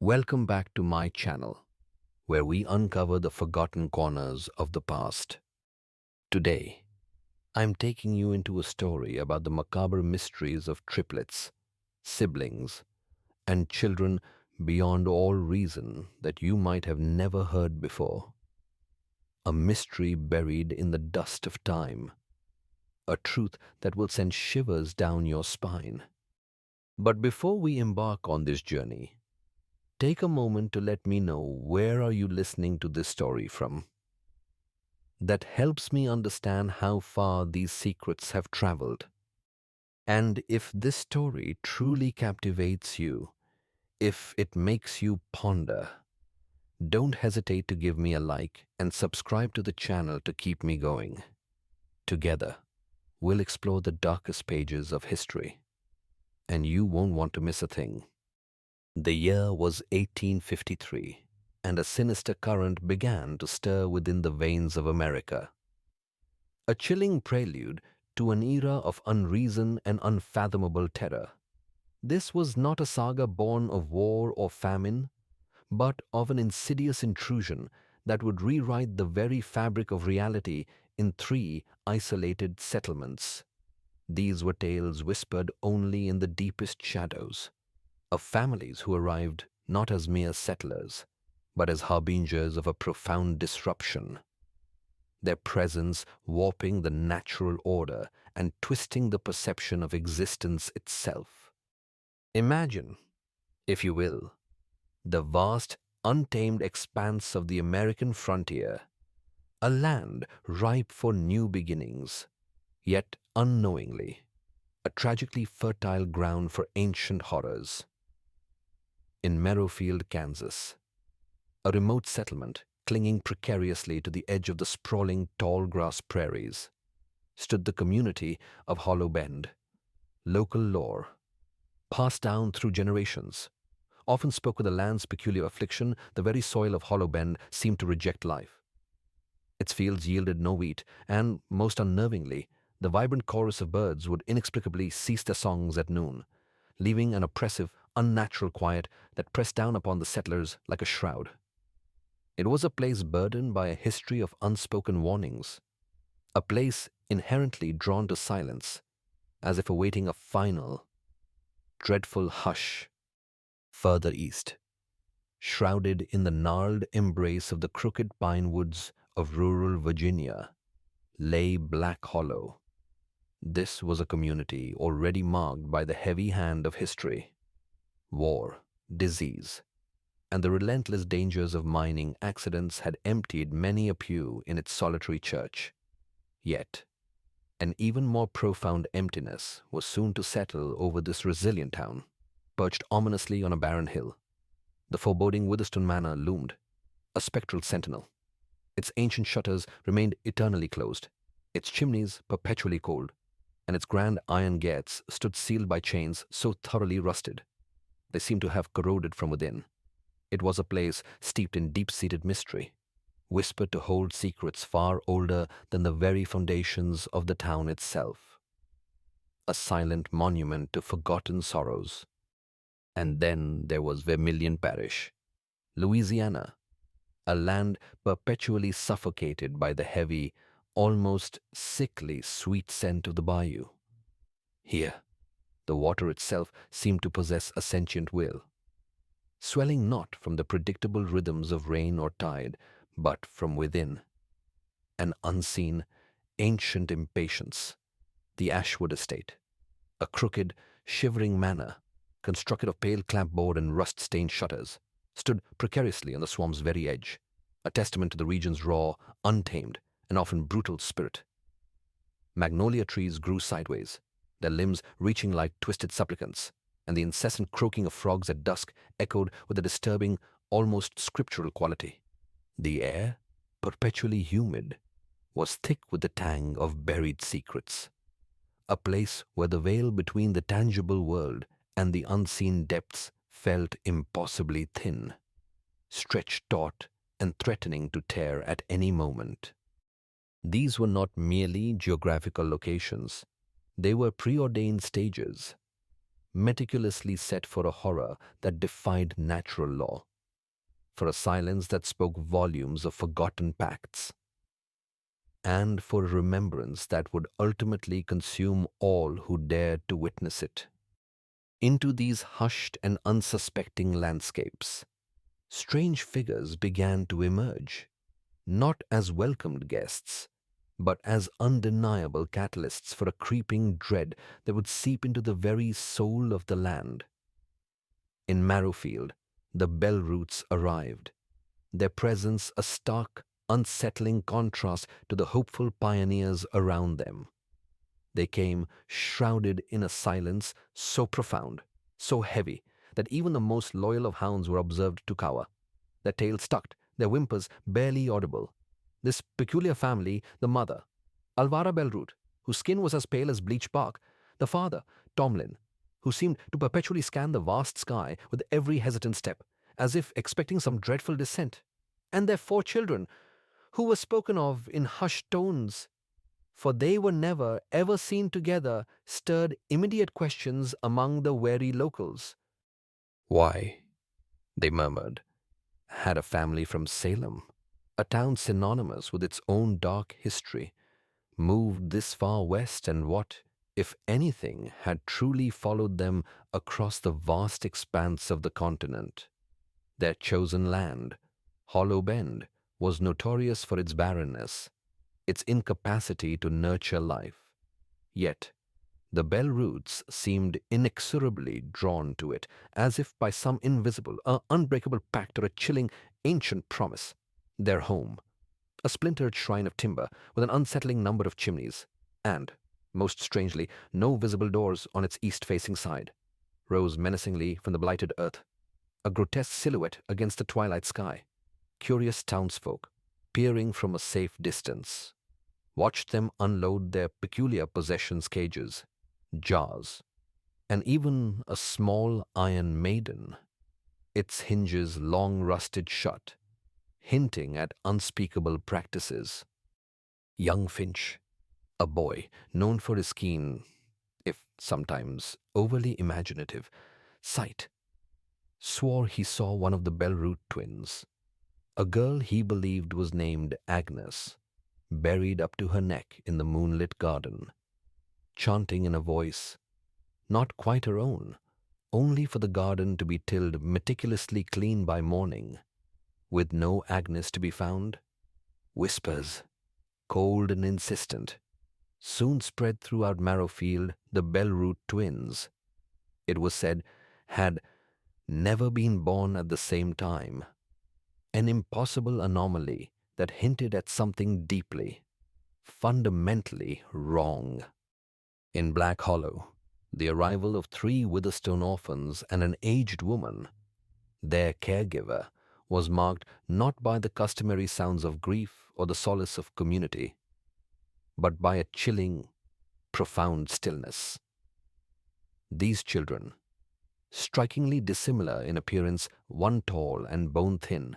Welcome back to my channel, where we uncover the forgotten corners of the past. Today, I'm taking you into a story about the macabre mysteries of triplets, siblings, and children beyond all reason that you might have never heard before. A mystery buried in the dust of time, a truth that will send shivers down your spine. But before we embark on this journey, take a moment to let me know where are you listening to this story from. That helps me understand how far these secrets have traveled. And if this story truly captivates you, if it makes you ponder, don't hesitate to give me a like and subscribe to the channel to keep me going. Together, we'll explore the darkest pages of history, and you won't want to miss a thing. The year was 1853, and a sinister current began to stir within the veins of America. A chilling prelude to an era of unreason and unfathomable terror. This was not a saga born of war or famine, but of an insidious intrusion that would rewrite the very fabric of reality in three isolated settlements. These were tales whispered only in the deepest shadows, of families who arrived not as mere settlers, but as harbingers of a profound disruption, their presence warping the natural order and twisting the perception of existence itself. Imagine, if you will, the vast, untamed expanse of the American frontier, a land ripe for new beginnings, yet unknowingly, a tragically fertile ground for ancient horrors. In Marrowfield, Kansas, a remote settlement clinging precariously to the edge of the sprawling tall grass prairies, stood the community of Hollow Bend. Local lore, passed down through generations, often spoke of the land's peculiar affliction. The very soil of Hollow Bend seemed to reject life. Its fields yielded no wheat, and, most unnervingly, the vibrant chorus of birds would inexplicably cease their songs at noon, leaving an oppressive, unnatural quiet that pressed down upon the settlers like a shroud. It was a place burdened by a history of unspoken warnings, a place inherently drawn to silence, as if awaiting a final, dreadful hush. Further east, shrouded in the gnarled embrace of the crooked pine woods of rural Virginia, lay Black Hollow. This was a community already marked by the heavy hand of history. War, disease, and the relentless dangers of mining accidents had emptied many a pew in its solitary church. Yet, an even more profound emptiness was soon to settle over this resilient town, perched ominously on a barren hill. The foreboding Witherspoon Manor loomed, a spectral sentinel. Its ancient shutters remained eternally closed, its chimneys perpetually cold, and its grand iron gates stood sealed by chains so thoroughly rusted they seemed to have corroded from within. It was a place steeped in deep-seated mystery, whispered to hold secrets far older than the very foundations of the town itself. A silent monument to forgotten sorrows. And then there was Vermillion Parish, Louisiana, a land perpetually suffocated by the heavy, almost sickly sweet scent of the bayou. Here, the water itself seemed to possess a sentient will, swelling not from the predictable rhythms of rain or tide, but from within. An unseen, ancient impatience. The Ashwood estate, a crooked, shivering manor, constructed of pale clapboard and rust-stained shutters, stood precariously on the swamp's very edge, a testament to the region's raw, untamed, and often brutal spirit. Magnolia trees grew sideways, their limbs reaching like twisted supplicants, and the incessant croaking of frogs at dusk echoed with a disturbing, almost scriptural quality. The air, perpetually humid, was thick with the tang of buried secrets, a place where the veil between the tangible world and the unseen depths felt impossibly thin, stretched taut and threatening to tear at any moment. These were not merely geographical locations. They were preordained stages. meticulously set for a horror that defied natural law, for a silence that spoke volumes of forgotten pacts, and for a remembrance that would ultimately consume all who dared to witness it. Into these hushed and unsuspecting landscapes, strange figures began to emerge, not as welcomed guests, but as undeniable catalysts for a creeping dread that would seep into the very soul of the land. In Marrowfield, the bell roots arrived, their presence a stark, unsettling contrast to the hopeful pioneers around them. They came shrouded in a silence so profound, so heavy, that even the most loyal of hounds were observed to cower, their tails tucked, their whimpers barely audible. This peculiar family, the mother, Alvara Bellroot, whose skin was as pale as bleached bark, the father, Tomlin, who seemed to perpetually scan the vast sky with every hesitant step, as if expecting some dreadful descent, and their 4 children, who were spoken of in hushed tones, for they were never ever seen together, stirred immediate questions among the wary locals. Why, they murmured, had a family from Salem, a town synonymous with its own dark history, moved this far west, and what, if anything, had truly followed them across the vast expanse of the continent? Their chosen land, Hollow Bend, was notorious for its barrenness, its incapacity to nurture life. Yet, the bell roots seemed inexorably drawn to it, as if by some invisible, unbreakable pact or a chilling, ancient promise. Their home, a splintered shrine of timber with an unsettling number of chimneys, and, most strangely, no visible doors on its east-facing side, rose menacingly from the blighted earth, a grotesque silhouette against the twilight sky. Curious townsfolk, peering from a safe distance, watched them unload their peculiar possessions cages, jars, and even a small iron maiden, its hinges long rusted shut, hinting at unspeakable practices. Young Finch, a boy known for his keen, if sometimes overly imaginative, sight, swore he saw one of the Bellroot twins, a girl he believed was named Agnes, buried up to her neck in the moonlit garden, chanting in a voice not quite her own, only for the garden to be tilled meticulously clean by morning, with no Agnes to be found. Whispers, cold and insistent, soon spread throughout Marrowfield the Bellroot twins, it was said, had never been born at the same time, an impossible anomaly that hinted at something deeply, fundamentally wrong. In Black Hollow, the arrival of 3 Witherstone orphans and an aged woman, their caregiver, was marked not by the customary sounds of grief or the solace of community, but by a chilling, profound stillness. These children, strikingly dissimilar in appearance, one tall and bone-thin,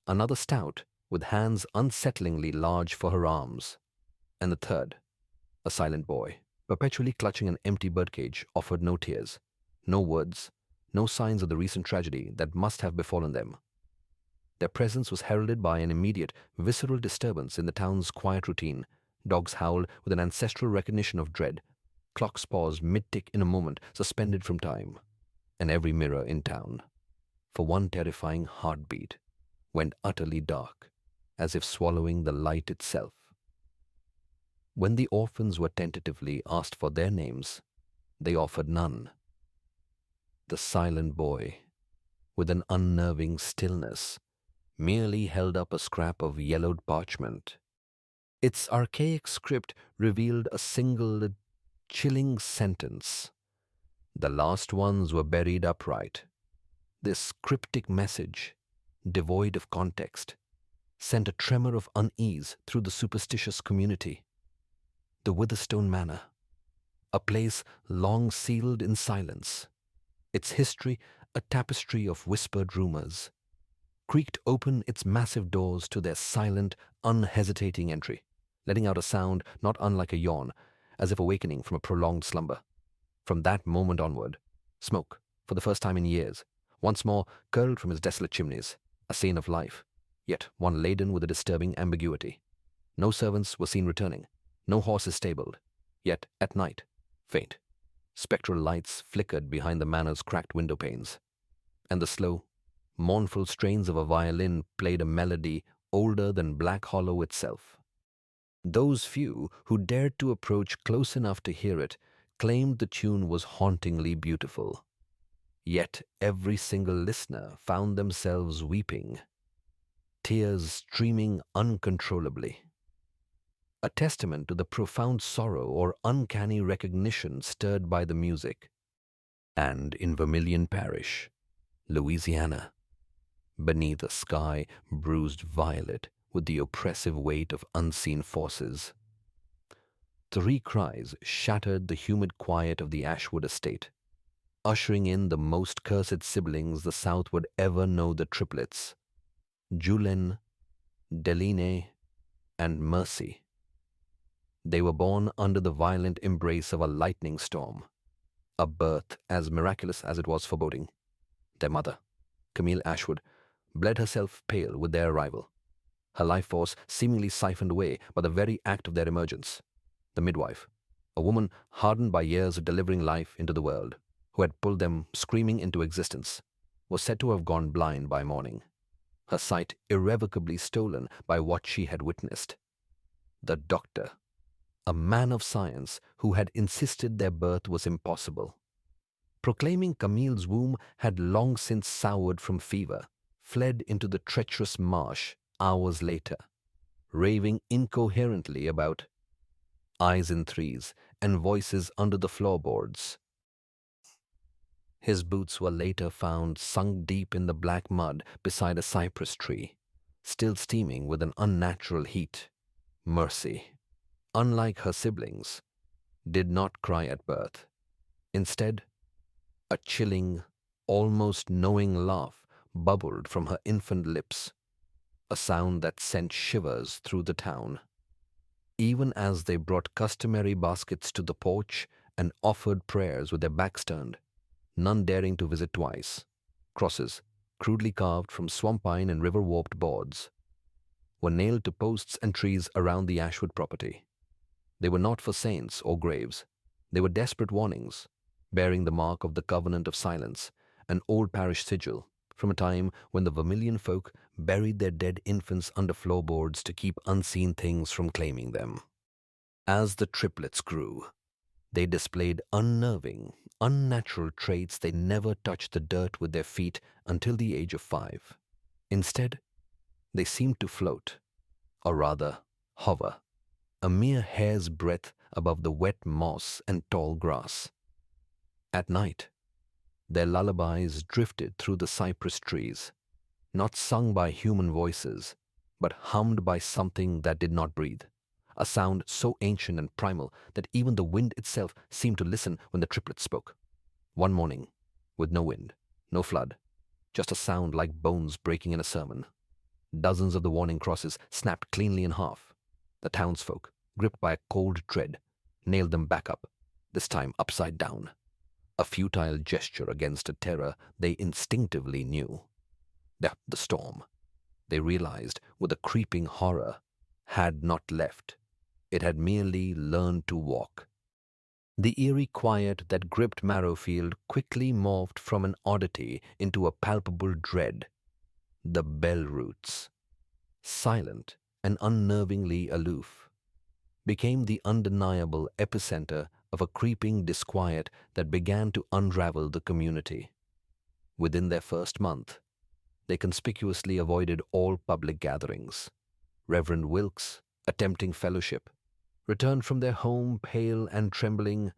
another stout, with hands unsettlingly large for her arms, and the third, a silent boy, perpetually clutching an empty birdcage, offered no tears, no words, no signs of the recent tragedy that must have befallen them. Their presence was heralded by an immediate, visceral disturbance in the town's quiet routine. Dogs howled with an ancestral recognition of dread. Clocks paused mid-tick in a moment suspended from time. And every mirror in town, for one terrifying heartbeat, went utterly dark, as if swallowing the light itself. When the orphans were tentatively asked for their names, they offered none. The silent boy, with an unnerving stillness, merely held up a scrap of yellowed parchment. Its archaic script revealed a single, chilling sentence. The last ones were buried upright. This cryptic message, devoid of context, sent a tremor of unease through the superstitious community. The Witherstone Manor, a place long sealed in silence, its history a tapestry of whispered rumors, creaked open its massive doors to their silent, unhesitating entry, letting out a sound not unlike a yawn, as if awakening from a prolonged slumber. From that moment onward, smoke, for the first time in years, once more curled from his desolate chimneys, a scene of life, yet one laden with a disturbing ambiguity. No servants were seen returning, no horses stabled, yet at night, faint, spectral lights flickered behind the manor's cracked window panes, and the slow, mournful strains of a violin played a melody older than Black Hollow itself. Those few who dared to approach close enough to hear it claimed the tune was hauntingly beautiful. Yet every single listener found themselves weeping, tears streaming uncontrollably. A testament to the profound sorrow or uncanny recognition stirred by the music. And in Vermillion Parish, Louisiana, beneath a sky bruised violet with the oppressive weight of unseen forces, three cries shattered the humid quiet of the Ashwood estate, ushering in the most cursed siblings the South would ever know, the Triplets, Julien, Deline, and Mercy. They were born under the violent embrace of a lightning storm, a birth as miraculous as it was foreboding. Their mother, Camille Ashwood, bled herself pale with their arrival, her life force seemingly siphoned away by the very act of their emergence. The midwife, a woman hardened by years of delivering life into the world, who had pulled them screaming into existence, was said to have gone blind by morning, her sight irrevocably stolen by what she had witnessed. The doctor, a man of science who had insisted their birth was impossible, proclaiming Camille's womb had long since soured from fever, fled into the treacherous marsh hours later, raving incoherently about eyes in threes and voices under the floorboards. His boots were later found sunk deep in the black mud beside a cypress tree, still steaming with an unnatural heat. Mercy, unlike her siblings, did not cry at birth. Instead, a chilling, almost knowing laugh bubbled from her infant lips, a sound that sent shivers through the town. Even as they brought customary baskets to the porch and offered prayers with their backs turned, none daring to visit twice, crosses, crudely carved from swamp pine and river-warped boards, were nailed to posts and trees around the Ashwood property. They were not for saints or graves. They were desperate warnings, bearing the mark of the covenant of silence, an old parish sigil from a time when the Vermillion folk buried their dead infants under floorboards to keep unseen things from claiming them. As the triplets grew, they displayed unnerving, unnatural traits. They never touched the dirt with their feet until the age of 5. Instead, they seemed to float, or rather hover, a mere hair's breadth above the wet moss and tall grass. At night, their lullabies drifted through the cypress trees, not sung by human voices, but hummed by something that did not breathe, a sound so ancient and primal that even the wind itself seemed to listen when the triplets spoke. One morning, with no wind, no flood, just a sound like bones breaking in a sermon, dozens of the warning crosses snapped cleanly in half. The townsfolk, gripped by a cold dread, nailed them back up, this time upside down, a futile gesture against a terror they instinctively knew. The storm, they realized with a creeping horror, had not left. It had merely learned to walk. The eerie quiet that gripped Marrowfield quickly morphed from an oddity into a palpable dread. The bell roots, silent and unnervingly aloof, became the undeniable epicenter of a creeping disquiet that began to unravel the community. Within their first month, they conspicuously avoided all public gatherings. Reverend Wilkes, attempting fellowship, returned from their home pale and trembling,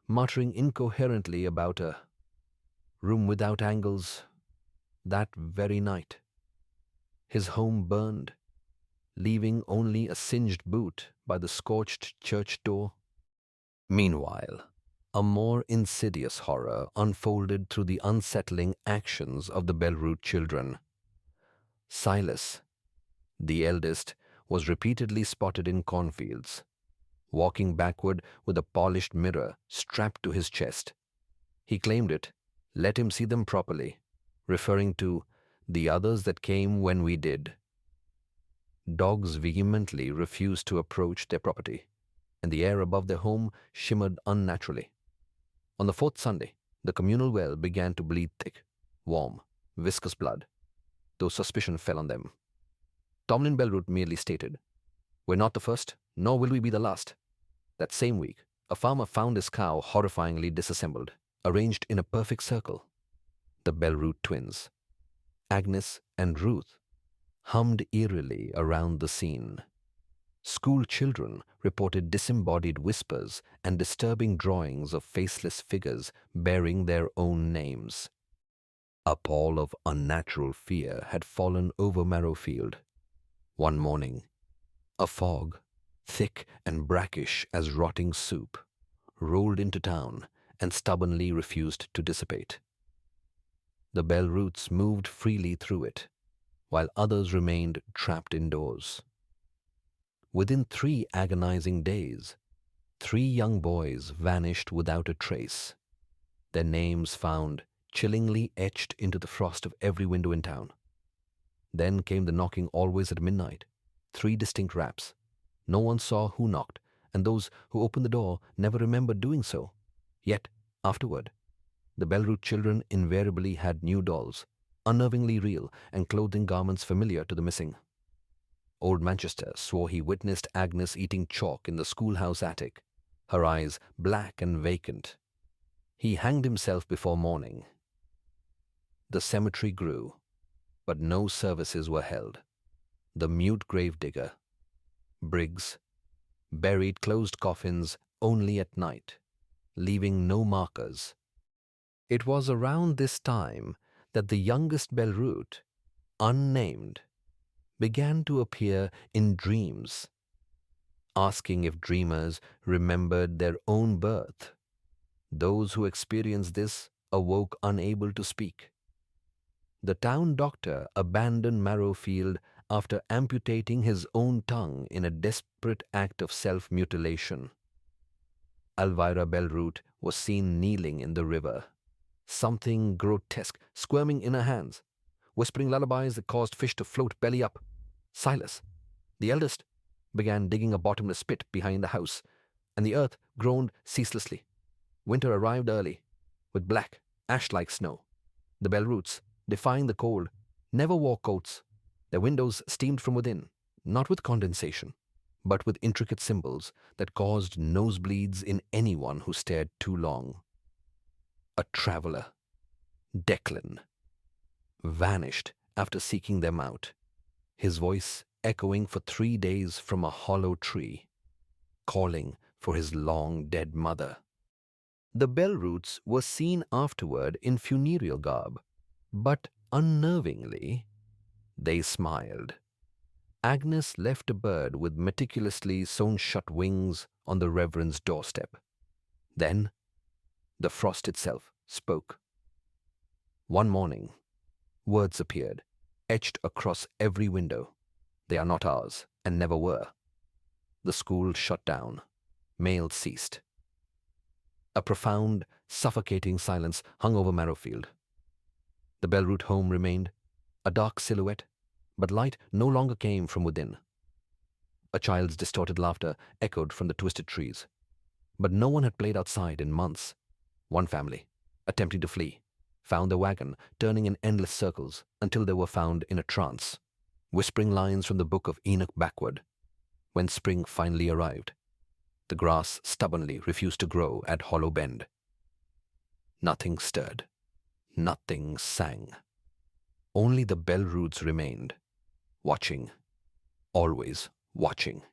muttering incoherently about a room without angles. That very night, his home burned, leaving only a singed boot by the scorched church door. Meanwhile, a more insidious horror unfolded through the unsettling actions of the Bellroot children. Silas, the eldest, was repeatedly spotted in cornfields, walking backward with a polished mirror strapped to his chest. He claimed it, let him see them properly, referring to the others that came when we did. Dogs vehemently refused to approach their property, and the air above their home shimmered unnaturally. On the fourth Sunday, the communal well began to bleed thick, warm, viscous blood, though suspicion fell on them. Tomlin Bellroot merely stated, "We're not the first, nor will we be the last." That same week, a farmer found his cow horrifyingly disassembled, arranged in a perfect circle. The Bellroot twins, Agnes and Ruth, hummed eerily around the scene. School children reported disembodied whispers and disturbing drawings of faceless figures bearing their own names. A pall of unnatural fear had fallen over Marrowfield. One morning, a fog, thick and brackish as rotting soup, rolled into town and stubbornly refused to dissipate. The Bellroots moved freely through it, while others remained trapped indoors. Within 3 agonizing days, 3 young boys vanished without a trace, their names found chillingly etched into the frost of every window in town. Then came the knocking always at midnight, 3 distinct raps. No one saw who knocked, and those who opened the door never remembered doing so. Yet, afterward, the Bellroot children invariably had new dolls, unnervingly real, and clothing garments familiar to the missing. Old Manchester swore he witnessed Agnes eating chalk in the schoolhouse attic, her eyes black and vacant. He hanged himself before morning. The cemetery grew, but no services were held. The mute gravedigger, Briggs, buried closed coffins only at night, leaving no markers. It was around this time that the youngest Bellroot, unnamed, began to appear in dreams, asking if dreamers remembered their own birth. Those who experienced this awoke unable to speak. The town doctor abandoned Marrowfield after amputating his own tongue in a desperate act of self-mutilation. Elvira Bellroot was seen kneeling in the river, something grotesque squirming in her hands, whispering lullabies that caused fish to float belly up. Silas, the eldest, began digging a bottomless pit behind the house, and the earth groaned ceaselessly. Winter arrived early, with black, ash-like snow. The Bellroots, defying the cold, never wore coats. Their windows steamed from within, not with condensation, but with intricate symbols that caused nosebleeds in anyone who stared too long. A traveler, Declan, vanished after seeking them out, his voice echoing for 3 days from a hollow tree, calling for his long-dead mother. The Bellroots were seen afterward in funereal garb, but unnervingly, they smiled. Agnes left a bird with meticulously sewn-shut wings on the Reverend's doorstep. Then, the frost itself spoke. One morning, words appeared, etched across every window. They are not ours, and never were. The school shut down. Mail ceased. A profound, suffocating silence hung over Marrowfield. The Bellroot home remained, a dark silhouette, but light no longer came from within. A child's distorted laughter echoed from the twisted trees. But no one had played outside in months. One family, attempting to flee, found the wagon turning in endless circles until they were found in a trance, whispering lines from the book of Enoch backward. When spring finally arrived, the grass stubbornly refused to grow at Hollow Bend. Nothing stirred. Nothing sang. Only the Bellroots remained, watching, always watching.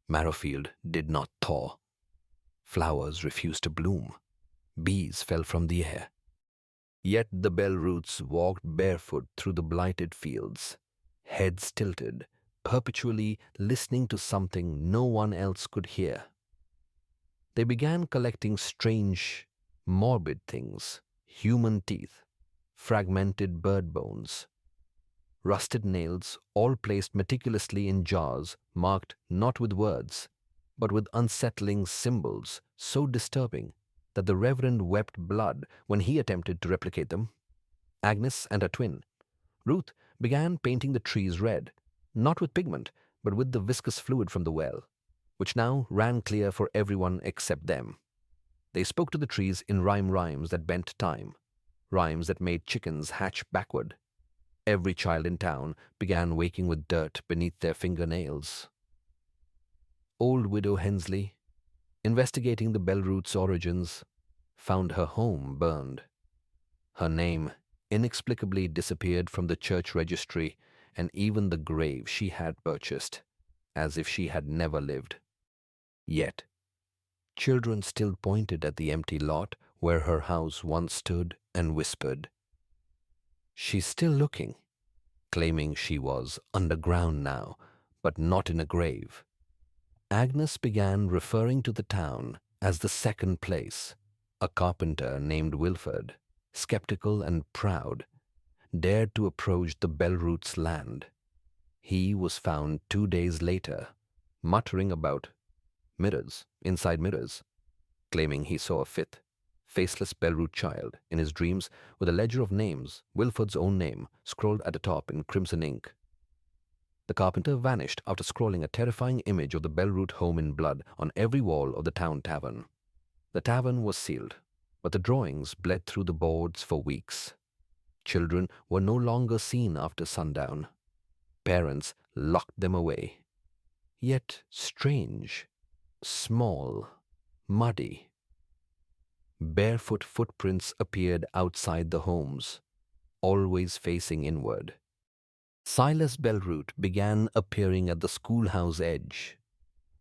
Marrowfield did not thaw. Flowers refused to bloom. Bees fell from the air. Yet the Bellroots walked barefoot through the blighted fields, heads tilted, perpetually listening to something no one else could hear. They began collecting strange, morbid things, human teeth, fragmented bird bones, rusted nails, all placed meticulously in jars marked not with words, but with unsettling symbols so disturbing that the Reverend wept blood when he attempted to replicate them. Agnes and her twin, Ruth, began painting the trees red, not with pigment, but with the viscous fluid from the well, which now ran clear for everyone except them. They spoke to the trees in rhymes that bent time, rhymes that made chickens hatch backward. Every child in town began waking with dirt beneath their fingernails. Old widow Hensley, investigating the bellroot's origins, found her home burned. Her name inexplicably disappeared from the church registry and even the grave she had purchased, as if she had never lived. Yet, children still pointed at the empty lot where her house once stood and whispered, "She's still looking," claiming she was underground now, but not in a grave. Agnes began referring to the town as the second place. A carpenter named Wilford, skeptical and proud, dared to approach the Bellroots' land. He was found 2 days later, muttering about mirrors inside mirrors, claiming he saw a fifth, faceless Bellroot child in his dreams with a ledger of names, Wilford's own name, scrawled at the top in crimson ink. The carpenter vanished after scrawling a terrifying image of the Bellroot home in blood on every wall of the town tavern. The tavern was sealed, but the drawings bled through the boards for weeks. Children were no longer seen after sundown. Parents locked them away. Yet strange, small, muddy. Barefoot footprints appeared outside the homes, always facing inward. Silas Bellroot began appearing at the schoolhouse edge,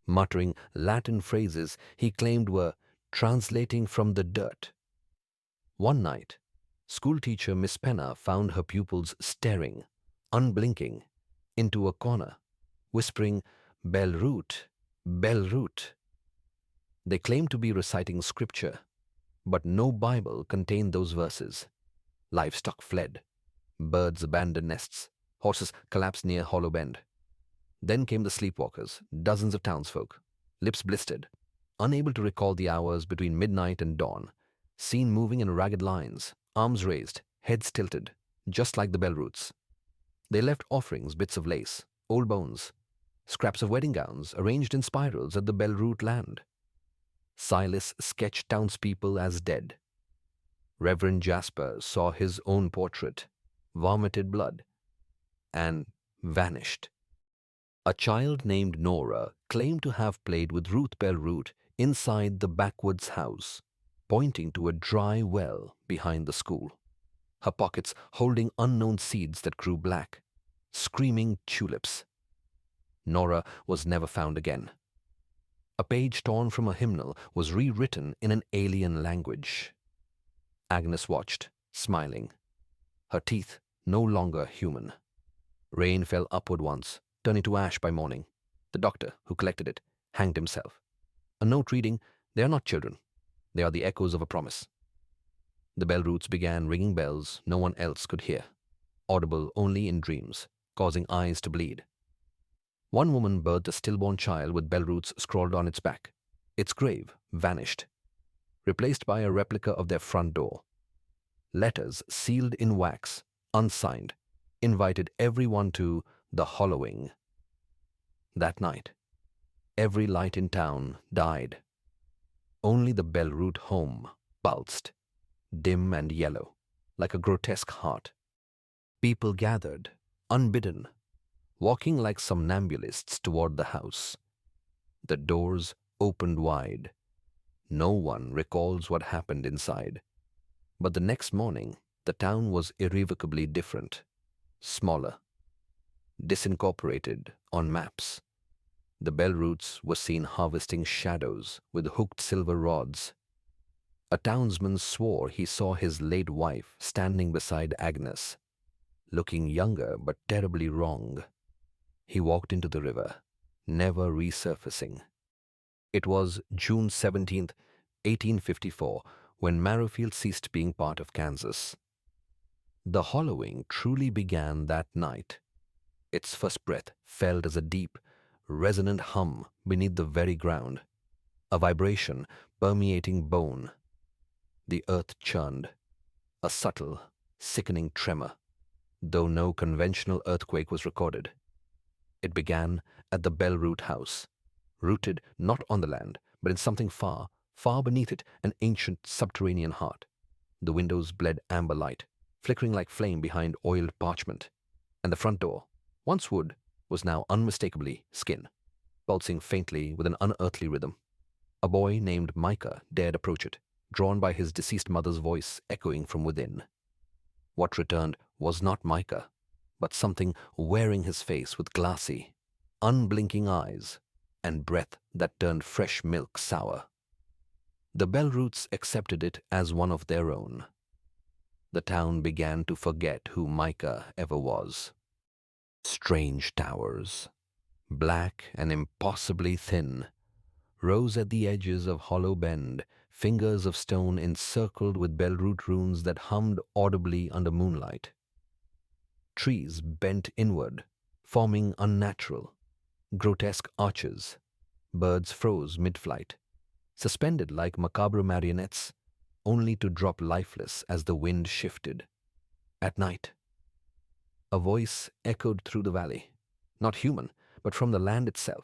muttering Latin phrases he claimed were translating from the dirt. One night, schoolteacher Miss Penna found her pupils staring, unblinking, into a corner, whispering, "Bellroot, Bellroot." They claimed to be reciting scripture, but no Bible contained those verses. Livestock fled, birds abandoned nests, horses collapsed near Hollow Bend. Then came the sleepwalkers, dozens of townsfolk, lips blistered, unable to recall the hours between midnight and dawn, seen moving in ragged lines, arms raised, heads tilted, just like the Bellroots. They left offerings, bits of lace, old bones, scraps of wedding gowns arranged in spirals at the Bellroot land. Silas sketched townspeople as dead. Reverend Jasper saw his own portrait, vomited blood, and vanished. A child named Nora claimed to have played with Ruth Bellroot inside the backwoods house, pointing to a dry well behind the school, her pockets holding unknown seeds that grew black, screaming tulips. Nora was never found again. A page torn from a hymnal was rewritten in an alien language. Agnes watched, smiling, her teeth no longer human. Rain fell upward once, turning to ash by morning. The doctor, who collected it, hanged himself. A note reading, "They are not children. They are the echoes of a promise." The Bellroots began ringing bells no one else could hear, audible only in dreams, causing eyes to bleed. One woman birthed a stillborn child with Bellroots scrawled on its back. Its grave vanished, replaced by a replica of their front door. Letters sealed in wax, unsigned, invited everyone to the hollowing. That night, every light in town died. Only the Bellroot home pulsed, dim and yellow, like a grotesque heart. People gathered, unbidden, walking like somnambulists toward the house. The doors opened wide. No one recalls what happened inside. But the next morning, the town was irrevocably different, smaller, disincorporated on maps. The Bellroots were seen harvesting shadows with hooked silver rods. A townsman swore he saw his late wife standing beside Agnes, looking younger but terribly wrong. He walked into the river, never resurfacing. It was June 17th, 1854, when Marrowfield ceased being part of Kansas. The hollowing truly began that night. Its first breath felt as a deep, resonant hum beneath the very ground, a vibration permeating bone. The earth churned, a subtle, sickening tremor, though no conventional earthquake was recorded. It began at the Bellroot house, rooted not on the land, but in something far, far beneath it, an ancient subterranean heart. The windows bled amber light, flickering like flame behind oiled parchment, and the front door, once wood, was now unmistakably skin, pulsing faintly with an unearthly rhythm. A boy named Micah dared approach it, drawn by his deceased mother's voice echoing from within. What returned was not Micah, but something wearing his face with glassy, unblinking eyes and breath that turned fresh milk sour. The Bellroots accepted it as one of their own. The town began to forget who Micah ever was. Strange towers, black and impossibly thin, rose at the edges of Hollow Bend, fingers of stone encircled with Bellroot runes that hummed audibly under moonlight. Trees bent inward, forming unnatural, grotesque arches. Birds froze mid-flight, suspended like macabre marionettes, only to drop lifeless as the wind shifted. At night, a voice echoed through the valley, not human, but from the land itself,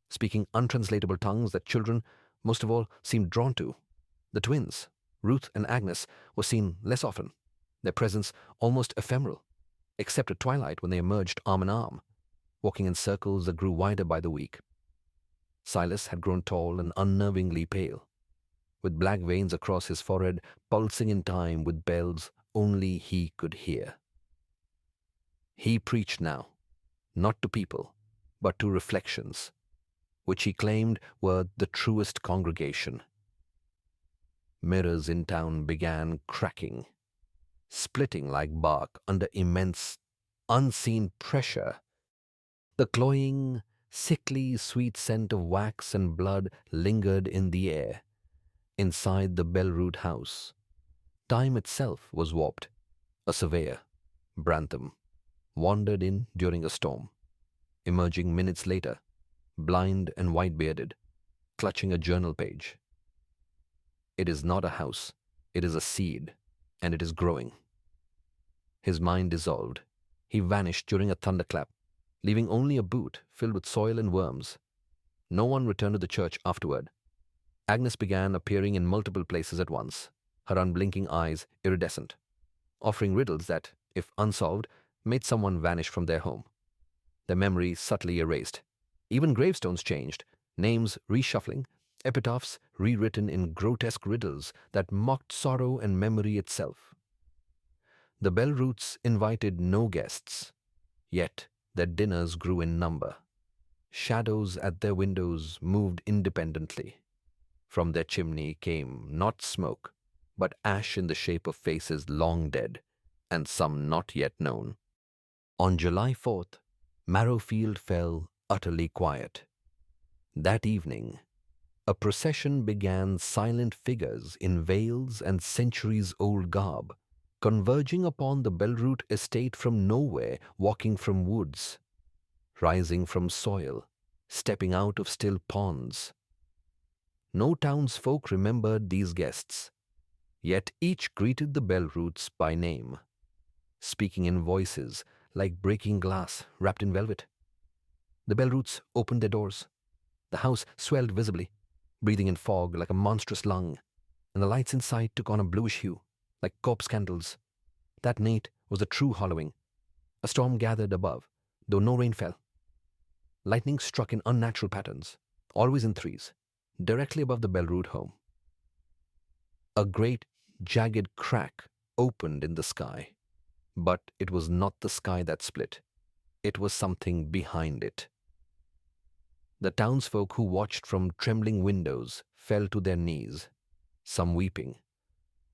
speaking untranslatable tongues that children, most of all, seemed drawn to. The twins, Ruth and Agnes, were seen less often, their presence almost ephemeral, except at twilight when they emerged arm in arm, walking in circles that grew wider by the week. Silas had grown tall and unnervingly pale, with black veins across his forehead pulsing in time with bells only he could hear. He preached now, not to people, but to reflections, which he claimed were the truest congregation. Mirrors in town began cracking, splitting like bark under immense, unseen pressure. The cloying, sickly sweet scent of wax and blood lingered in the air. Inside the Bellroot house, time itself was warped. A surveyor, Brantham, wandered in during a storm, emerging minutes later, blind and white-bearded, clutching a journal page. It is not a house, it is a seed, and it is growing. His mind dissolved. He vanished during a thunderclap, leaving only a boot filled with soil and worms. No one returned to the church afterward. Agnes began appearing in multiple places at once, her unblinking eyes iridescent, offering riddles that, if unsolved, made someone vanish from their home, their memory subtly erased. Even gravestones changed, names reshuffling, epitaphs rewritten in grotesque riddles that mocked sorrow and memory itself. The Bellroots invited no guests, yet their dinners grew in number. Shadows at their windows moved independently. From their chimney came not smoke, but ash in the shape of faces long dead, and some not yet known. On July 4th, Marrowfield fell utterly quiet. That evening, a procession began, silent figures in veils and centuries-old garb, converging upon the Bellroot estate from nowhere, walking from woods, rising from soil, stepping out of still ponds. No townsfolk remembered these guests, yet each greeted the Bellroots by name, speaking in voices like breaking glass wrapped in velvet. The Bellroots opened their doors. The house swelled visibly, breathing in fog like a monstrous lung, and the lights inside took on a bluish hue, like corpse candles. That night was the true Halloween. A storm gathered above, though no rain fell. Lightning struck in unnatural patterns, always in threes, directly above the Bellroot home. A great, jagged crack opened in the sky, but it was not the sky that split. It was something behind it. The townsfolk who watched from trembling windows fell to their knees, some weeping,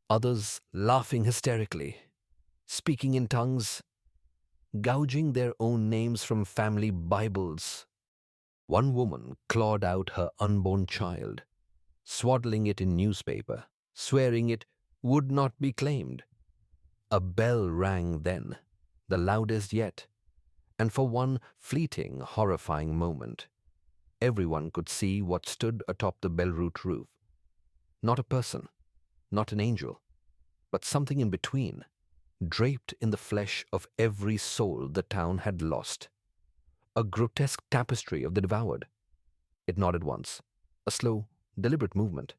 others laughing hysterically, speaking in tongues, gouging their own names from family Bibles. One woman clawed out her unborn child, swaddling it in newspaper, swearing it would not be claimed. A bell rang then, the loudest yet, and for one fleeting, horrifying moment, everyone could see what stood atop the bellroot roof. Not a person, not an angel, but something in between, draped in the flesh of every soul the town had lost. A grotesque tapestry of the devoured. It nodded once, a slow, deliberate movement,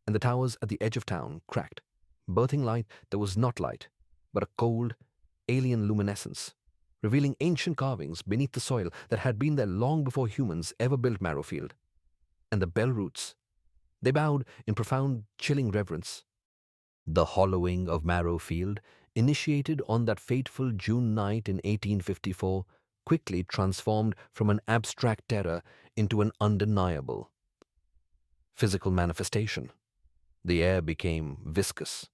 and the towers at the edge of town cracked, birthing light that was not light, but a cold, alien luminescence, revealing ancient carvings beneath the soil that had been there long before humans ever built Marrowfield. And the bell roots, they bowed in profound, chilling reverence. The hollowing of Marrowfield, initiated on that fateful June night in 1854, quickly transformed from an abstract terror into an undeniable physical manifestation. The air became viscous,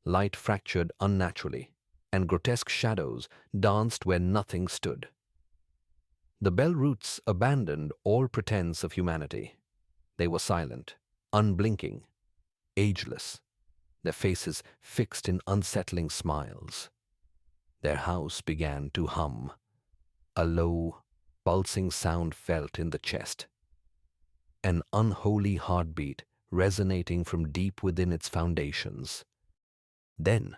light fractured unnaturally, and grotesque shadows danced where nothing stood. The bell roots abandoned all pretense of humanity. They were silent, unblinking, ageless, their faces fixed in unsettling smiles. Their house began to hum, a low, pulsing sound felt in the chest, an unholy heartbeat resonating from deep within its foundations. Then,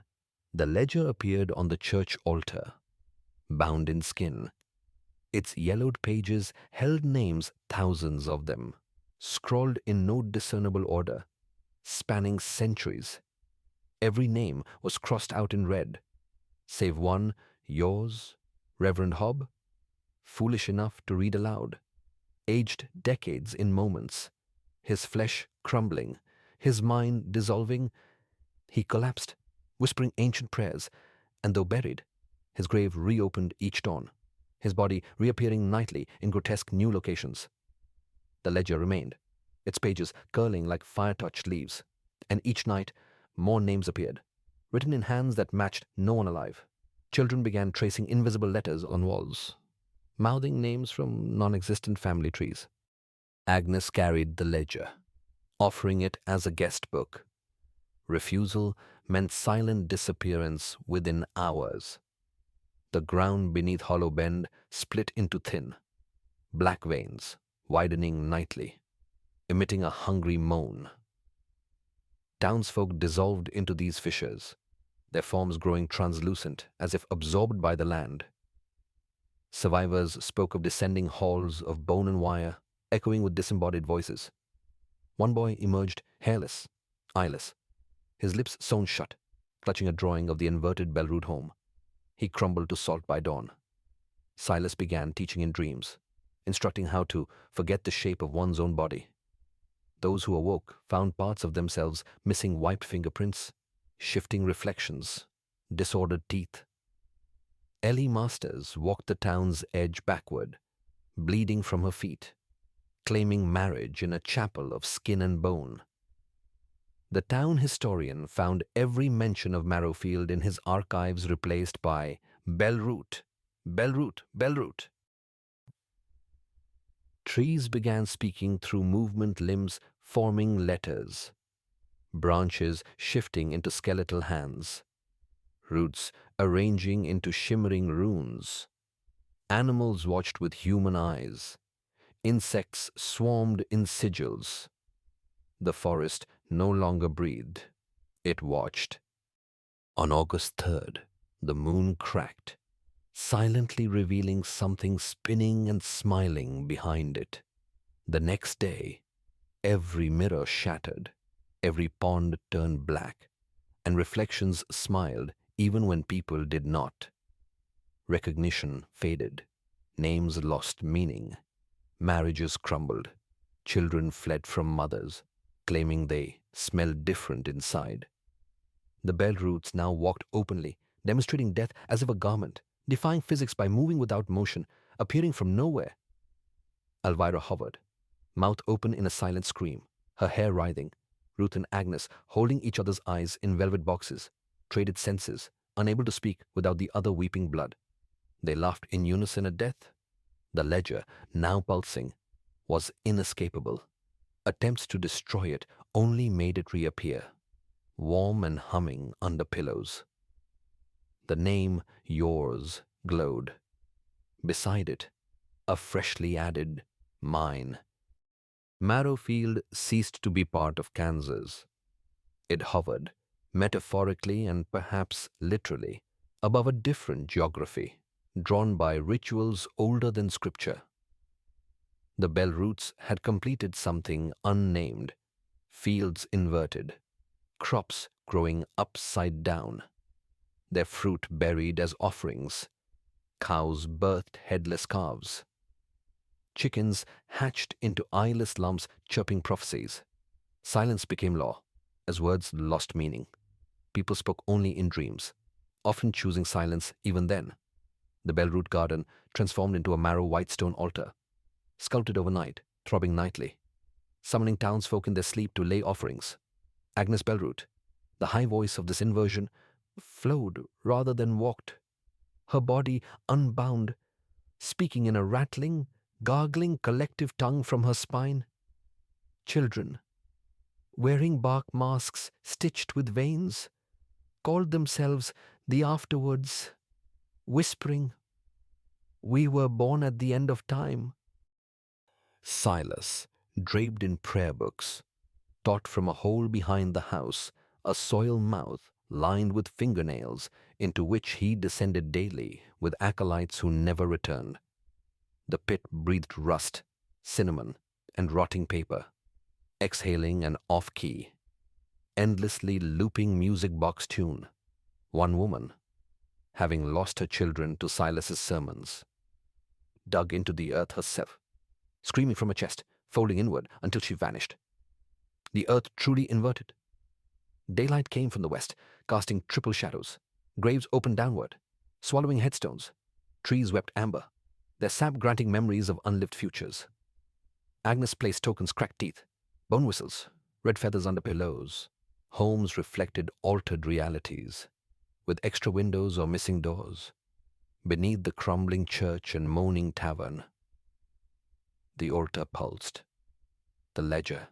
the ledger appeared on the church altar, bound in skin. Its yellowed pages held names, thousands of them, scrawled in no discernible order, spanning centuries. Every name was crossed out in red, save one, yours, Reverend Hobb, foolish enough to read aloud, aged decades in moments, his flesh crumbling, his mind dissolving. He collapsed, whispering ancient prayers, and though buried, his grave reopened each dawn, his body reappearing nightly in grotesque new locations. The ledger remained, its pages curling like fire-touched leaves, and each night more names appeared, written in hands that matched no one alive. Children began tracing invisible letters on walls, mouthing names from non-existent family trees. Agnes carried the ledger, offering it as a guest book. Refusal meant silent disappearance within hours. The ground beneath Hollow Bend split into thin, black veins, widening nightly, emitting a hungry moan. Townsfolk dissolved into these fissures, their forms growing translucent as if absorbed by the land. Survivors spoke of descending halls of bone and wire, echoing with disembodied voices. One boy emerged hairless, eyeless, his lips sewn shut, clutching a drawing of the inverted bellroot home. He crumbled to salt by dawn. Silas began teaching in dreams, instructing how to forget the shape of one's own body. Those who awoke found parts of themselves missing wiped fingerprints, shifting reflections, disordered teeth. Ellie Masters walked the town's edge backward, bleeding from her feet, claiming marriage in a chapel of skin and bone. The town historian found every mention of Marrowfield in his archives replaced by Bellroot, Bellroot, Bellroot. Trees began speaking through movement limbs forming letters, branches shifting into skeletal hands, roots arranging into shimmering runes. Animals watched with human eyes. Insects swarmed in sigils. The forest no longer breathed. It watched. On August 3rd, the moon cracked, silently revealing something spinning and smiling behind it. The next day, every mirror shattered, every pond turned black, and reflections smiled even when people did not. Recognition faded, names lost meaning, marriages crumbled, children fled from mothers, claiming they smelled different inside. The bellroots now walked openly, demonstrating death as if a garment, defying physics by moving without motion, appearing from nowhere. Elvira hovered, mouth open in a silent scream, her hair writhing. Ruth and Agnes, holding each other's eyes in velvet boxes, traded senses, unable to speak without the other weeping blood. They laughed in unison at death. The ledger, now pulsing, was inescapable. Attempts to destroy it only made it reappear, warm and humming under pillows. The name yours glowed. Beside it, a freshly added mine, Marrowfield ceased to be part of Kansas. It hovered, metaphorically and perhaps literally, above a different geography, drawn by rituals older than scripture. The bell roots had completed something unnamed, fields inverted, crops growing upside down, their fruit buried as offerings, cows birthed headless calves, chickens hatched into eyeless lumps chirping prophecies. Silence became law, as words lost meaning. People spoke only in dreams, often choosing silence even then. The Bellroot garden transformed into a marrow white stone altar, sculpted overnight, throbbing nightly, summoning townsfolk in their sleep to lay offerings. Agnes Bellroot, the high voice of this inversion, flowed rather than walked, her body unbound, speaking in a rattling, gargling collective tongue from her spine. Children, wearing bark masks stitched with veins, called themselves the afterwards, whispering, "We were born at the end of time." Silas, draped in prayer books, taught from a hole behind the house, a soil mouth lined with fingernails into which he descended daily with acolytes who never returned. The pit breathed rust, cinnamon, and rotting paper, exhaling an off-key, endlessly looping music box tune. One woman, having lost her children to Silas's sermons, dug into the earth herself, screaming from her chest, folding inward until she vanished. The earth truly inverted. Daylight came from the west, casting triple shadows. Graves opened downward, swallowing headstones. Trees wept amber, their sap granting memories of unlived futures. Agnes placed tokens cracked teeth, bone whistles, red feathers under pillows. Homes reflected altered realities, with extra windows or missing doors. Beneath the crumbling church and moaning tavern, the altar pulsed. The ledger,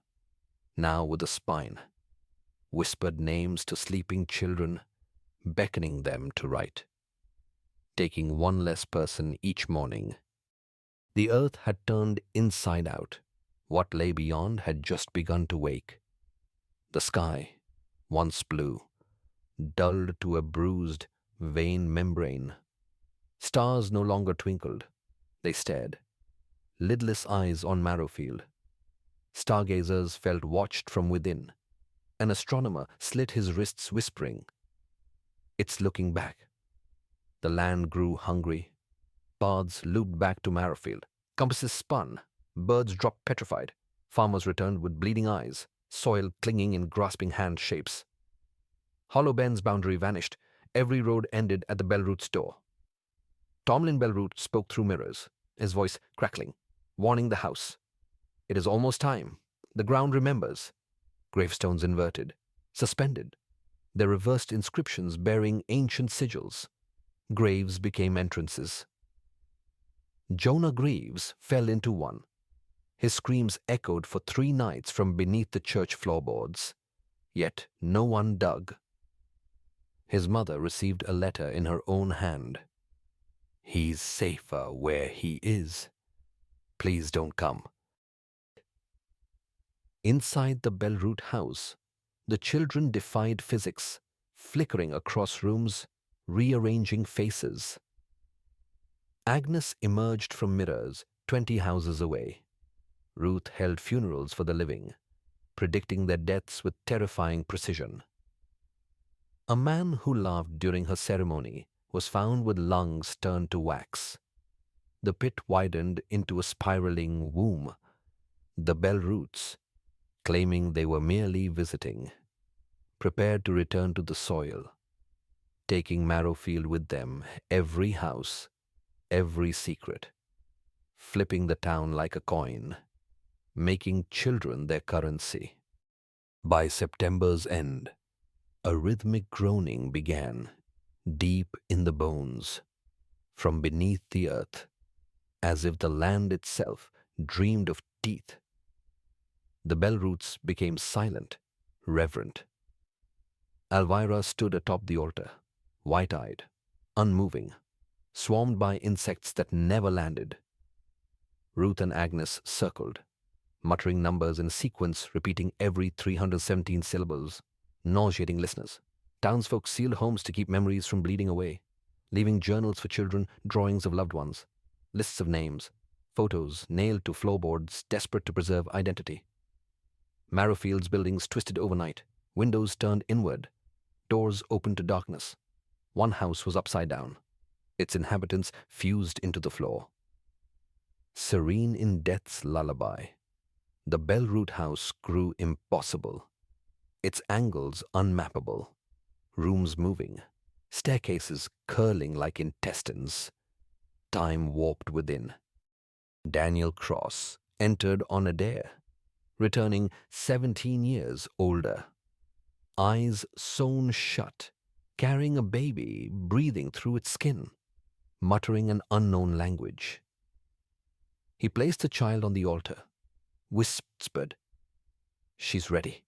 now with a spine, whispered names to sleeping children, beckoning them to write. Taking one less person each morning. The earth had turned inside out. What lay beyond had just begun to wake. The sky, once blue, dulled to a bruised, vein membrane. Stars no longer twinkled. They stared, lidless eyes on Marrowfield. Stargazers felt watched from within. An astronomer slit his wrists whispering, "It's looking back." The land grew hungry. Paths looped back to Marrowfield. Compasses spun. Birds dropped petrified. Farmers returned with bleeding eyes, soil clinging in grasping hand shapes. Hollow Bend's boundary vanished. Every road ended at the Bellroot's door. Tomlin Bellroot spoke through mirrors, his voice crackling, warning the house. "It is almost time. The ground remembers." Gravestones inverted, suspended, their reversed inscriptions bearing ancient sigils. Graves became entrances. Jonah Greaves fell into one. His screams echoed for 3 nights from beneath the church floorboards. Yet no one dug. His mother received a letter in her own hand. "He's safer where he is. Please don't come." Inside the Bellroot house, the children defied physics, flickering across rooms, rearranging faces. Agnes emerged from mirrors 20 houses away. Ruth held funerals for the living, predicting their deaths with terrifying precision. A man who laughed during her ceremony was found with lungs turned to wax. The pit widened into a spiraling womb. The Bellroots, claiming they were merely visiting, prepared to return to the soil, taking Marrowfield with them, every house, every secret, flipping the town like a coin, making children their currency. By September's end, a rhythmic groaning began, deep in the bones, from beneath the earth, as if the land itself dreamed of teeth. The Bellroots became silent, reverent. Elvira stood atop the altar, white-eyed, unmoving, swarmed by insects that never landed. Ruth and Agnes circled, muttering numbers in sequence, repeating every 317 syllables, nauseating listeners. Townsfolk sealed homes to keep memories from bleeding away, leaving journals for children, drawings of loved ones, lists of names, photos nailed to floorboards, desperate to preserve identity. Marrowfield's buildings twisted overnight, windows turned inward, doors opened to darkness. One house was upside down, its inhabitants fused into the floor. Serene in death's lullaby, the Bellroot house grew impossible, its angles unmappable, rooms moving, staircases curling like intestines, time warped within. Daniel Cross entered on a dare, returning 17 years older, eyes sewn shut, carrying a baby breathing through its skin, muttering an unknown language. He placed the child on the altar, whispered, "She's ready,"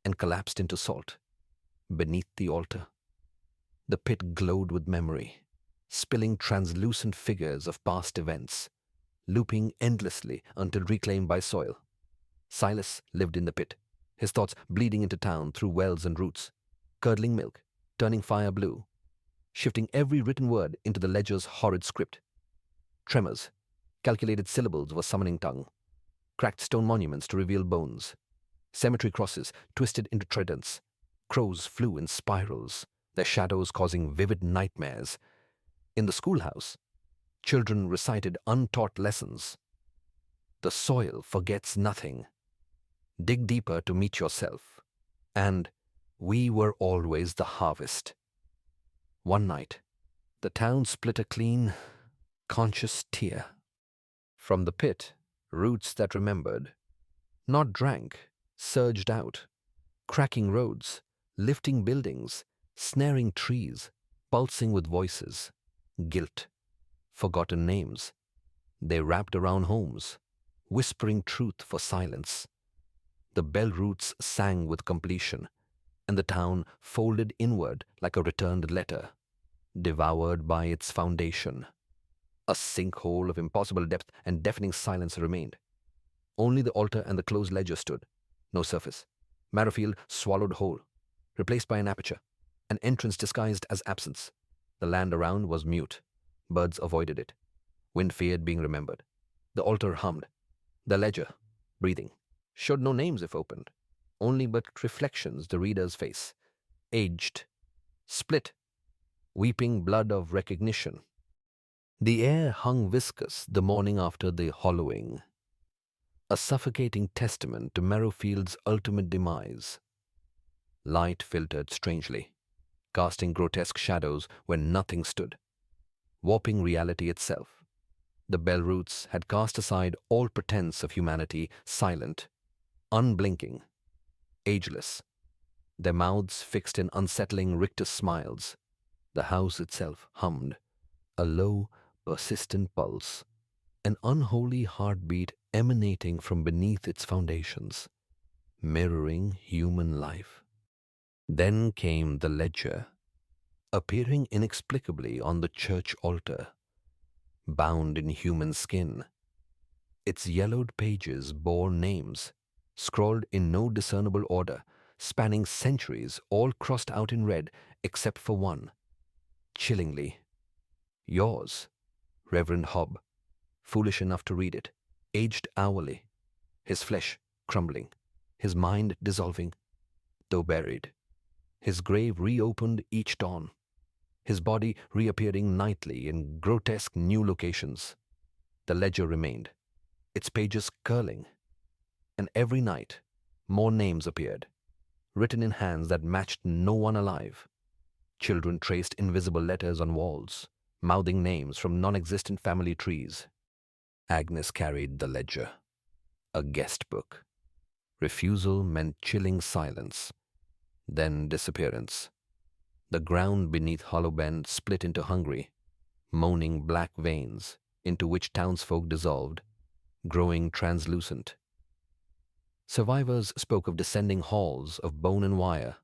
and collapsed into salt beneath the altar. The pit glowed with memory, spilling translucent figures of past events, looping endlessly until reclaimed by soil. Silas lived in the pit, his thoughts bleeding into town through wells and roots, curdling milk, turning fire blue, shifting every written word into the ledger's horrid script. Tremors, calculated syllables of a summoning tongue, cracked stone monuments to reveal bones, cemetery crosses twisted into tridents, crows flew in spirals, their shadows causing vivid nightmares. In the schoolhouse, children recited untaught lessons. The soil forgets nothing. Dig deeper to meet yourself. And we were always the harvest. One night, the town split a clean, conscious tear. From the pit, roots that remembered, not drank, surged out, cracking roads, lifting buildings, snaring trees, pulsing with voices, guilt, forgotten names. They wrapped around homes, whispering truth for silence. The bell roots sang with completion, and the town folded inward like a returned letter, devoured by its foundation. A sinkhole of impossible depth and deafening silence remained. Only the altar and the closed ledger stood. No surface. Marrowfield swallowed whole, replaced by an aperture, an entrance disguised as absence. The land around was mute. Birds avoided it. Wind feared being remembered. The altar hummed. The ledger, breathing, showed no names if opened, only but reflections the reader's face, aged, split, weeping blood of recognition. The air hung viscous the morning after the hollowing, a suffocating testament to Marrowfield's ultimate demise. Light filtered strangely, casting grotesque shadows where nothing stood, warping reality itself. The Bellroots had cast aside all pretense of humanity, silent, unblinking, ageless, their mouths fixed in unsettling rictus smiles. The house itself hummed, a low, persistent pulse, an unholy heartbeat emanating from beneath its foundations, mirroring human life. Then came the ledger, appearing inexplicably on the church altar, bound in human skin. Its yellowed pages bore names, scrawled in no discernible order, spanning centuries, all crossed out in red except for one, chillingly, yours, Reverend Hobb, foolish enough to read it, aged hourly, his flesh crumbling, his mind dissolving, though buried, his grave reopened each dawn, his body reappearing nightly in grotesque new locations. The ledger remained, its pages curling, and every night more names appeared, written in hands that matched no one alive. Children traced invisible letters on walls, mouthing names from non-existent family trees. Agnes carried the ledger, a guest book. Refusal meant chilling silence, then disappearance. The ground beneath Hollow Bend split into hungry, moaning black veins into which townsfolk dissolved, growing translucent. Survivors spoke of descending halls of bone and wire,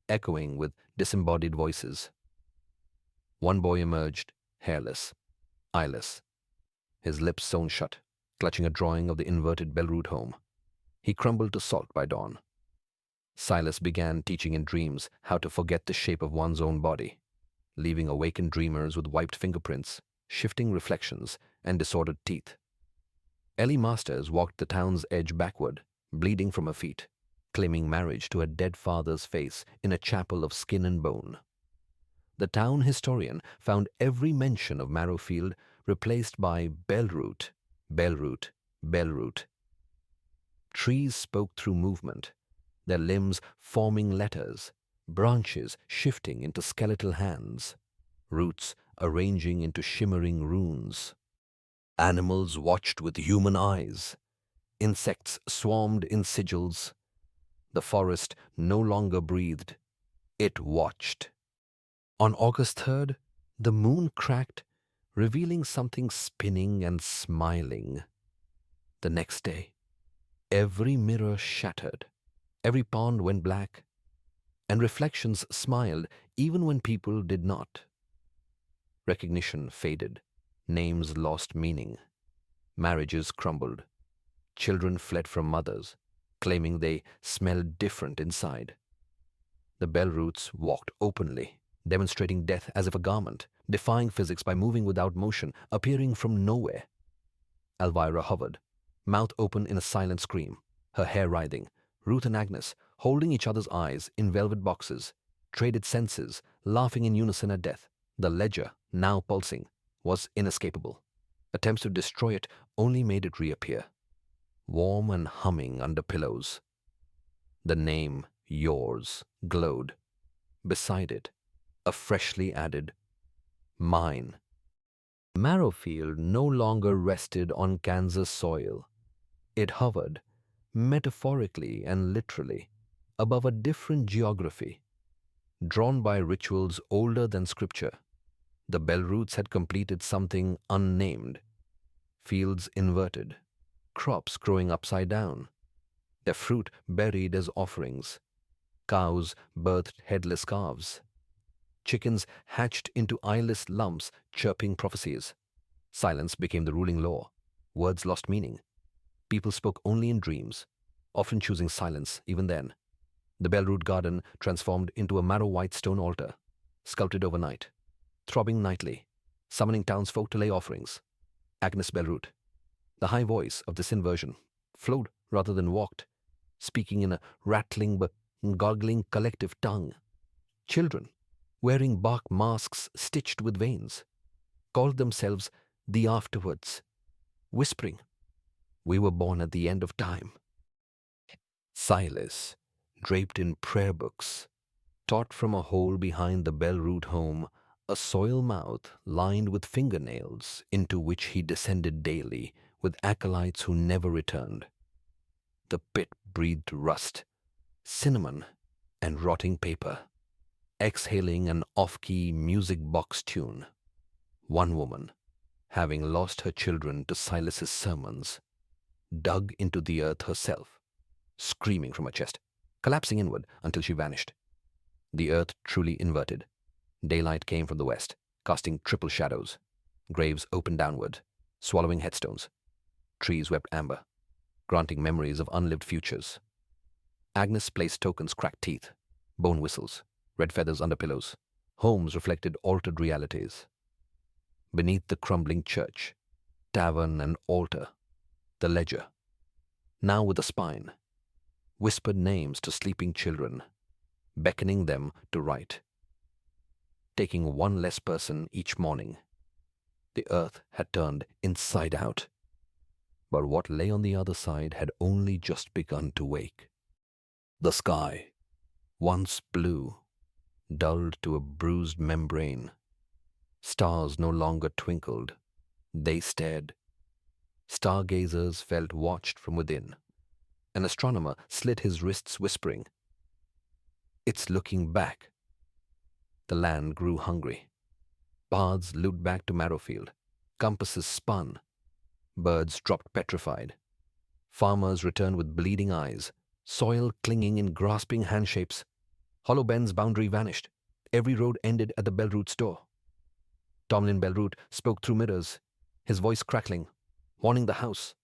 echoing with disembodied voices. One boy emerged, hairless, eyeless, his lips sewn shut, clutching a drawing of the inverted Bellroot home. He crumbled to salt by dawn. Silas began teaching in dreams how to forget the shape of one's own body, leaving awakened dreamers with wiped fingerprints, shifting reflections, and disordered teeth. Ellie Masters walked the town's edge backward, bleeding from her feet, claiming marriage to her dead father's face in a chapel of skin and bone. The town historian found every mention of Marrowfield replaced by Bellroot, Bellroot, Bellroot. Trees spoke through movement, their limbs forming letters, branches shifting into skeletal hands, roots arranging into shimmering runes. Animals watched with human eyes. Insects swarmed in sigils. The forest no longer breathed. It watched. On August 3rd, the moon cracked, revealing something spinning and smiling. The next day, every mirror shattered, every pond went black, and reflections smiled even when people did not. Recognition faded, names lost meaning, marriages crumbled, children fled from mothers, claiming they smelled different inside. The Bellroots walked openly, demonstrating death as if a garment, defying physics by moving without motion, appearing from nowhere. Elvira hovered, mouth open in a silent scream, her hair writhing. Ruth and Agnes, holding each other's eyes in velvet boxes, traded senses, laughing in unison at death. The ledger, now pulsing, was inescapable. Attempts to destroy it only made it reappear, warm and humming under pillows. The name, yours, glowed. Beside it, a freshly added, mine. Marrowfield no longer rested on Kansas soil. It hovered, metaphorically and literally, above a different geography. Drawn by rituals older than scripture, the Bellroots had completed something unnamed. Fields inverted, crops growing upside down, their fruit buried as offerings. Cows birthed headless calves. Chickens hatched into eyeless lumps, chirping prophecies. Silence became the ruling law. Words lost meaning. People spoke only in dreams, often choosing silence even then. The Bellroot garden transformed into a marrow-white stone altar, sculpted overnight, throbbing nightly, summoning townsfolk to lay offerings. Agnes Bellroot, the high voice of this inversion, flowed rather than walked, speaking in a rattling but gargling collective tongue. Children, wearing bark masks stitched with veins, called themselves the afterwards, whispering, "We were born at the end of time." Silas, draped in prayer books, taught from a hole behind the Bellroot home, a soil mouth lined with fingernails into which he descended daily with acolytes who never returned. The pit breathed rust, cinnamon, and rotting paper, exhaling an off-key music box tune. One woman, having lost her children to Silas's sermons, dug into the earth herself, screaming from her chest, collapsing inward until she vanished. The earth truly inverted. Daylight came from the west, casting triple shadows. Graves opened downward, swallowing headstones. Trees wept amber, granting memories of unlived futures. Agnes placed tokens, cracked teeth, bone whistles, red feathers under pillows. Homes reflected altered realities. Beneath the crumbling church, tavern and altar, the ledger, now with a spine, whispered names to sleeping children, beckoning them to write. Taking one less person each morning, the earth had turned inside out. But what lay on the other side had only just begun to wake. The sky, once blue, dulled to a bruised membrane. Stars no longer twinkled, they stared. Stargazers felt watched from within. An astronomer slit his wrists, whispering, "It's looking back." The land grew hungry. Paths looped back to Marrowfield. Compasses spun. Birds dropped petrified. Farmers returned with bleeding eyes, soil clinging in grasping handshapes. Hollow Bend's boundary vanished. Every road ended at the Bellroot's door. Tomlin Bellroot spoke through mirrors, his voice crackling, warning the house,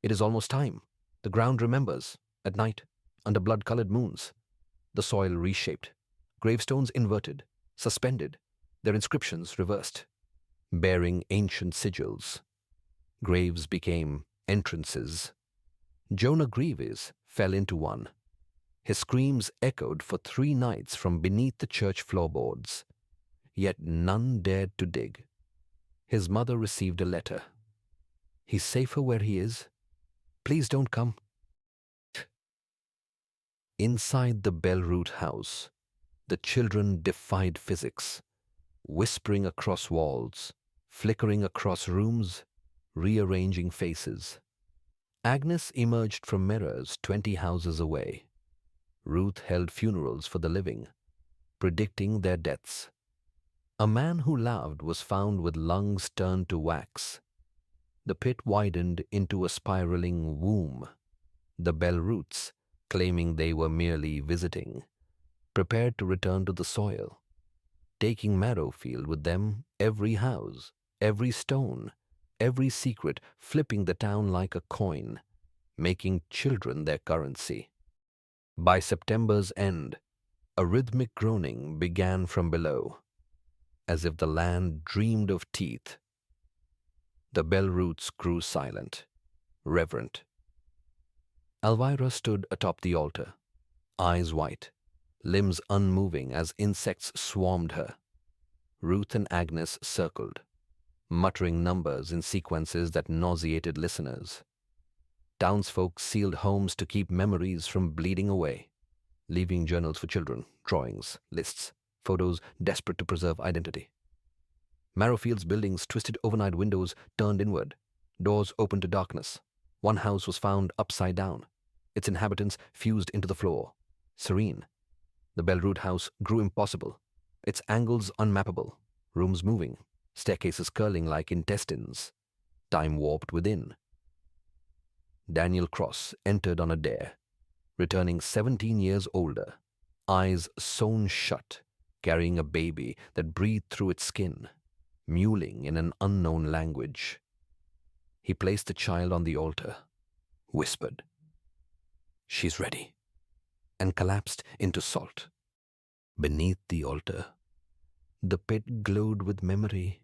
It is almost time. The ground remembers. At night, under blood-colored moons, the soil reshaped, gravestones inverted, suspended, their inscriptions reversed, bearing ancient sigils. Graves became entrances. Jonah Greaves fell into one. His screams echoed for 3 nights from beneath the church floorboards, yet none dared to dig. His mother received a letter. "He's safer where he is. Please don't come." Inside the Bellroot house, the children defied physics, whispering across walls, flickering across rooms, rearranging faces. Agnes emerged from mirrors 20 houses away. Ruth held funerals for the living, predicting their deaths. A man who laughed was found with lungs turned to wax. The pit widened into a spiraling womb. The Bellroots, claiming they were merely visiting, prepared to return to the soil, taking Marrowfield with them, every house, every stone, every secret, flipping the town like a coin, making children their currency. By September's end, a rhythmic groaning began from below, as if the land dreamed of teeth. The Bellroots grew silent, reverent. Elvira stood atop the altar, eyes white, limbs unmoving as insects swarmed her. Ruth and Agnes circled, muttering numbers in sequences that nauseated listeners. Townsfolk sealed homes to keep memories from bleeding away, leaving journals for children, drawings, lists, photos desperate to preserve identity. Marrowfield's buildings' twisted overnight windows turned inward, doors opened to darkness. One house was found upside down, its inhabitants fused into the floor, serene. The Bellroot house grew impossible, its angles unmappable, rooms moving, staircases curling like intestines, time warped within. Daniel Cross entered on a dare, returning 17 years older, eyes sewn shut, carrying a baby that breathed through its skin, mewling in an unknown language. He placed the child on the altar, whispered, "She's ready," and collapsed into salt. Beneath the altar, the pit glowed with memory,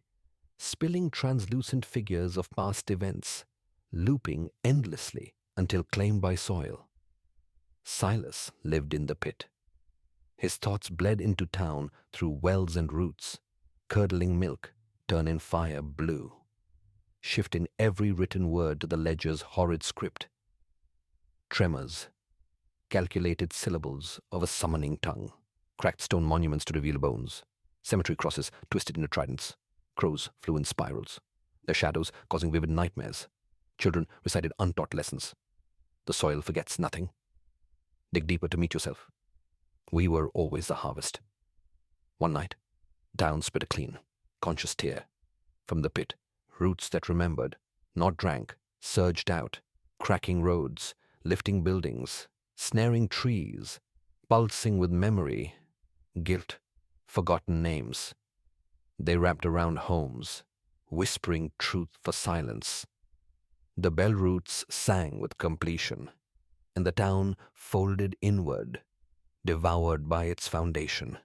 spilling translucent figures of past events, looping endlessly until claimed by soil. Silas lived in the pit. His thoughts bled into town through wells and roots, curdling milk, turning fire blue, shifting every written word to the ledger's horrid script. Tremors, calculated syllables of a summoning tongue, cracked stone monuments to reveal bones, cemetery crosses twisted into tridents. Crows flew in spirals, their shadows causing vivid nightmares. Children recited untaught lessons. The soil forgets nothing. Dig deeper to meet yourself. We were always the harvest. One night, down spit a clean, conscious tear. From the pit, roots that remembered, not drank, surged out, cracking roads, lifting buildings, snaring trees, pulsing with memory, guilt, forgotten names. They wrapped around homes, whispering truth for silence. The Bellroots sang with completion, and the town folded inward, devoured by its foundation.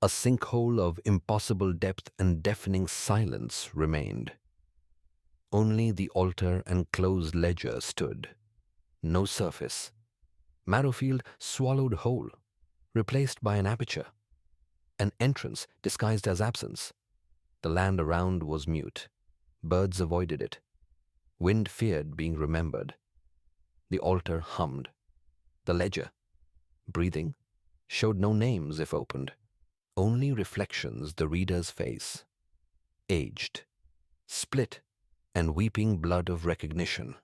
A sinkhole of impossible depth and deafening silence remained. Only the altar and closed ledger stood. No surface. Marrowfield swallowed whole, replaced by an aperture. An entrance disguised as absence. The land around was mute. Birds avoided it. Wind feared being remembered. The altar hummed. The ledger, breathing, showed no names if opened, only reflections the reader's face, aged, split, and weeping blood of recognition.